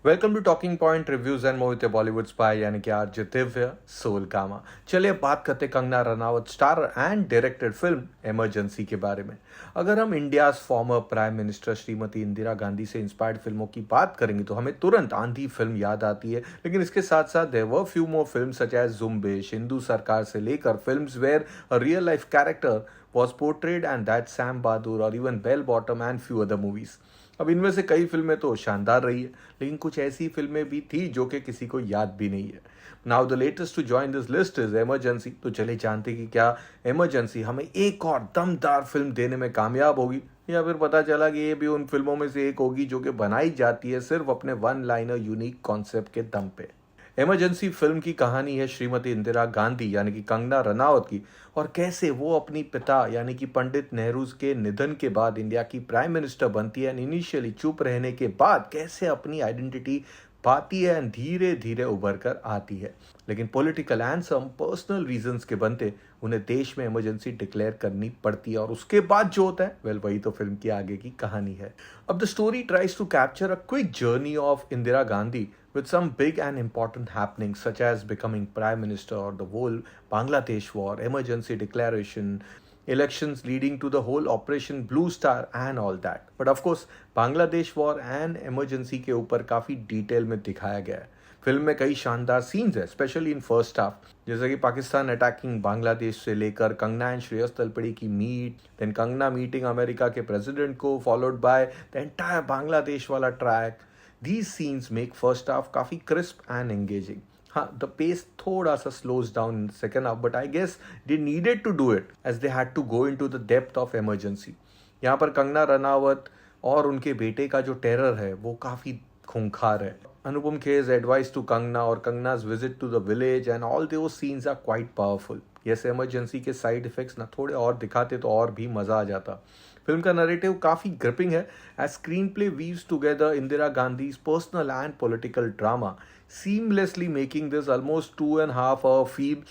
Welcome to talking point reviews and Mohit Bollywood spy यानी कि आज दिव्य सोल कामा। चलिए बात करते Kangana Ranaut star and directed film Emergency के बारे में। अगर हम India former prime minister Shrimati Indira Gandhi से इंस्पायर्ड फिल्मों की बात करेंगे तो हमें तुरंत आंधी फिल्म याद आती है, लेकिन इसके साथ साथ there were few more film such as Jumbish, Hindu Sarkar से लेकर films where a real life character was portrayed and that Sam Bahadur or even Bell Bottom and few other movies। अब इनमें से कई फिल्में तो शानदार रही है, लेकिन कुछ ऐसी फिल्में भी थी जो कि किसी को याद भी नहीं है। Now the latest to join this list is Emergency. तो चले जानते कि क्या इमरजेंसी हमें एक और दमदार फिल्म देने में कामयाब होगी, या फिर पता चला कि ये भी उन फिल्मों में से एक होगी जो कि बनाई जाती है सिर्फ अपने वन लाइनर यूनिक कॉन्सेप्ट के दम पे। इमरजेंसी फिल्म की कहानी है श्रीमती इंदिरा गांधी यानी कि कंगना रनावत की, और कैसे वो अपनी पिता यानी कि पंडित नेहरू के निधन के बाद इंडिया की प्राइम मिनिस्टर बनती है। इनिशियली चुप रहने के बाद कैसे अपनी आइडेंटिटी पाती है एंड धीरे धीरे उभर कर आती है, लेकिन political and some personal reasons के बनते उन्हें देश में इमरजेंसी डिक्लेयर करनी पड़ती है, और उसके बाद जो होता है वेल वही तो फिल्म की आगे की कहानी है। अब the story tries to capture a quick journey of Indira Gandhi with some big and important happenings such as becoming prime minister or the whole Bangladesh war, emergency declaration, elections leading to the whole operation Blue Star and all that। but of course Bangladesh war and emergency के ऊपर काफ़ी detail में दिखाया गया है। Film में कई शानदार सीन्स है, स्पेशली इन फर्स्ट हाफ, जैसे कि पाकिस्तान अटैकिंग बांग्लादेश से लेकर कंगना एंड श्रेयस तलपड़ी की meet, then Kangana meeting America के प्रेसिडेंट को, followed by the entire Bangladesh वाला track. These scenes make first half काफ़ी crisp and engaging। हाँ, the pace थोड़ा सा slows down in the second half, but I guess they needed to do it as they had to go into the depth of emergency। यहाँ पर कंगना रनावत और उनके बेटे का जो टेरर है वो काफ़ी खूंखार है। अनुपम खेर's advice to कंगना और कंगना's visit to the village and all those scenes are quite powerful। Yes, emergency के साइड इफेक्ट्स ना थोड़े और दिखाते तो और भी मज़ा आ जाता। फिल्म का नरेटिव काफ़ी ग्रिपिंग है as screenplay weaves together Indira Gandhi's personal and political drama, seamlessly making this almost 2.5 hour feel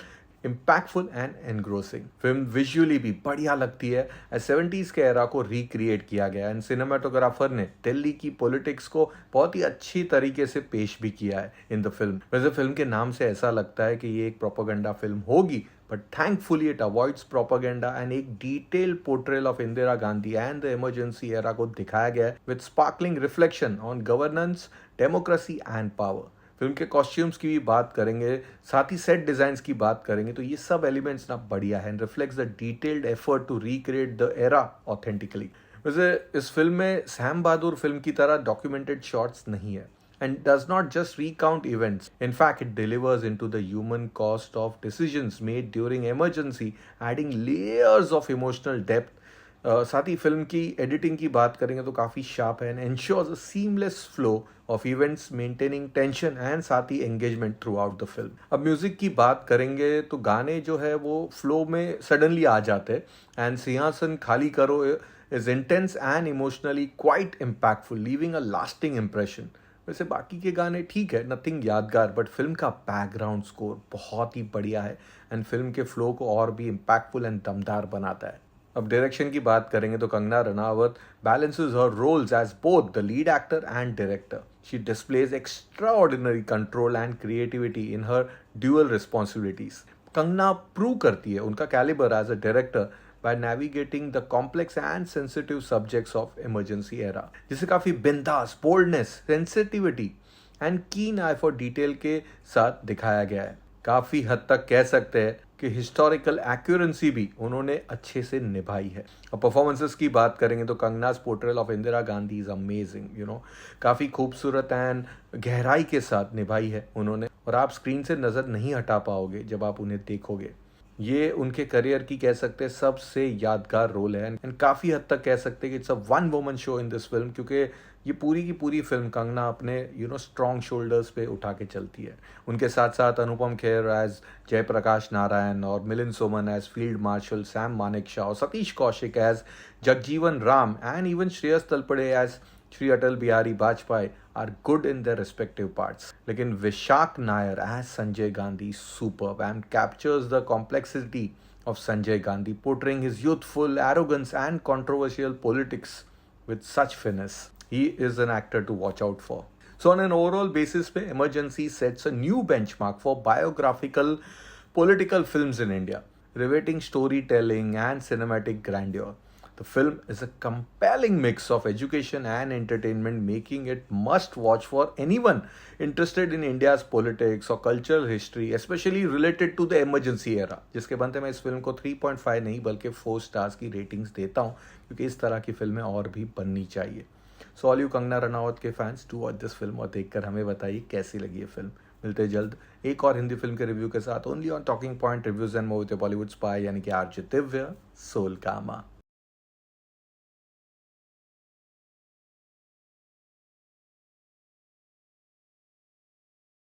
impactful and engrossing. Film visually भी बढ़िया लगती है एज 70s के एरा को रिक्रिएट किया गया एंड सिनेमाटोग्राफर ने दिल्ली की पॉलिटिक्स को बहुत ही अच्छी तरीके से पेश भी किया है इन द फिल्म। वैसे फिल्म के नाम से ऐसा लगता है कि ये एक प्रोपेगेंडा फिल्म होगी, but thankfully it avoids propaganda and एक detailed portrayal of Indira Gandhi and the emergency era को दिखाया गया है with sparkling reflection on governance, democracy and power। Film के कॉस्ट्यूम्स की भी बात करेंगे, साथ ही सेट डिजाइन्स की बात करेंगे, तो ये सब एलिमेंट्स ना बढ़िया है and reflects the detailed effort to recreate the era authentically. वैसे इस फिल्म में सैम बहादुर फिल्म की तरह डॉक्यूमेंटेड शॉट्स नहीं है and does not just recount events. In fact, it delivers into the human cost of decisions made during emergency, adding layers of emotional depth। साथ ही film की editing की बात करेंगे तो काफ़ी शार्प है and ensures a seamless flow of events, maintaining tension and साथ ही engagement throughout the film। अब म्यूजिक की बात करेंगे तो गाने जो है वो फ्लो में सडनली आ जाते हैं एंड सिंहासन खाली करो is intense and emotionally quite impactful, leaving a lasting impression। वैसे बाकी के गाने ठीक है, नथिंग यादगार, बट फिल्म का बैकग्राउंड स्कोर बहुत ही बढ़िया है एंड फिल्म के फ्लो को और भी इम्पैक्टफुल एंड दमदार बनाता है। अब डायरेक्शन की बात करेंगे तो Kangana Ranaut balances her roles as both the lead actor and director. She displays extraordinary control and creativity in her dual responsibilities. Kangana prove करती है उनका calibre as a director by navigating the complex and sensitive subjects of emergency era, जिसे काफ़ी बिंदास, boldness, sensitivity and keen eye for detail के साथ दिखाया गया है। काफ़ी हद तक कह सकते हैं कि हिस्टोरिकल एक्यूरेंसी भी उन्होंने अच्छे से निभाई है। अब परफॉर्मेंसेस की बात करेंगे तो Kangana's portrayal of Indira Gandhi is amazing, काफ़ी खूबसूरत एंड गहराई के साथ निभाई है उन्होंने, और आप स्क्रीन से नज़र नहीं हटा पाओगे जब आप उन्हें देखोगे। ये उनके करियर की कह सकते हैं सबसे यादगार रोल है एंड काफ़ी हद तक कह सकते हैं कि it's a one woman show in this film, क्योंकि ये पूरी की पूरी फिल्म कंगना अपने स्ट्रॉन्ग शोल्डर्स पे उठा के चलती है। उनके साथ साथ अनुपम खेर एज जयप्रकाश नारायण और Milind Soman as field marshal, Sam Manekshaw और Satish Kaushik as Jagjivan Ram and even Shreyas Talpade as Shri Atal Bihari Vajpayee are good in their respective parts. लेकिन Vishakh Nair as Sanjay Gandhi superb and captures the complexity of Sanjay Gandhi, portraying his youthful arrogance and controversial politics with such finesse। He is an actor to watch out for। So on an overall basis पे Emergency sets a new benchmark for biographical political films in India, riveting storytelling and cinematic grandeur. The film is a compelling mix of education and entertainment, making it must watch for anyone interested in India's politics or cultural history, especially related to the emergency era. जिसके बनते मैं इस film को 3.5 नहीं बल्कि 4 stars की ratings देता हूँ, क्योंकि इस तरह की फिल्में और भी बननी चाहिए. So all you Kangana Ranaut के fans, to watch this film और देखकर हमें बताइए कैसी लगी ये फिल्म. मिलते हैं जल्द एक और हिंदी फिल्म के रिव्यू के साथ, only on talking point reviews and movie Bollywood spy, यानी कि आरजे दिव्य सोल कामा.